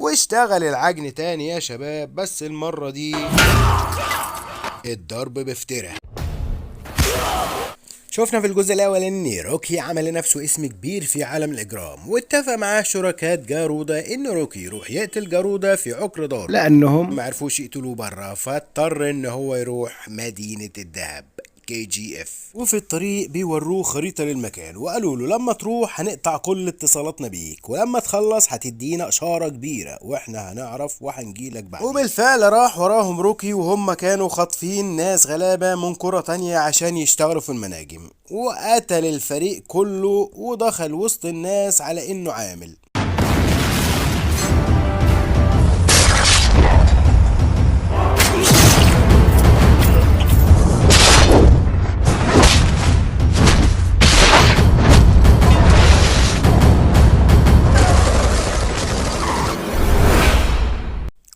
واشتغل العجن تاني يا شباب، بس المرة دي الضرب بفترة. شفنا في الجزء الاول ان روكي عمل لنفسه اسم كبير في عالم الاجرام، واتفق معاه شركاء جارودا ان روكي يروح يقتل جارودا في عقر دار لانهم ما عرفوش يقتلوه بره، فاضطر ان هو يروح مدينة الذهب KGF. وفي الطريق بيوروه خريطة للمكان وقالوا له لما تروح هنقطع كل اتصالاتنا بيك، ولما تخلص هتدينا اشارة كبيرة واحنا هنعرف وهنجيلك بعد. وبالفعل راح وراهم روكي، وهم كانوا خاطفين ناس غلابة من قرى تانية عشان يشتغلوا في المناجم، وقتل الفريق كله ودخل وسط الناس على انه عامل.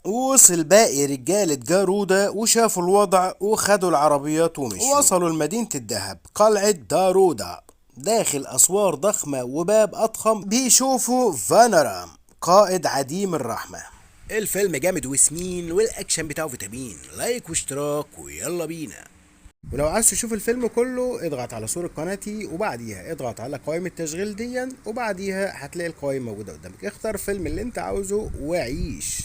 وصل باقي رجالة جارودا وشافوا الوضع وخدوا العربيات ومشوا. وصلوا لمدينة الذهب، قلعة دارودا. داخل أسوار ضخمة وباب أضخم بيشوفوا فانرام، قائد عديم الرحمة. الفيلم جامد وسمين والأكشن بتاعه فيتامين. لايك واشتراك ويلا بينا. ولو عايز تشوف الفيلم كله اضغط على صورة قناتي وبعديها اضغط على قائمة التشغيل ديا، وبعديها هتلاقي القوائم موجودة قدامك. اختار فيلم اللي انت عاوزه وعيش.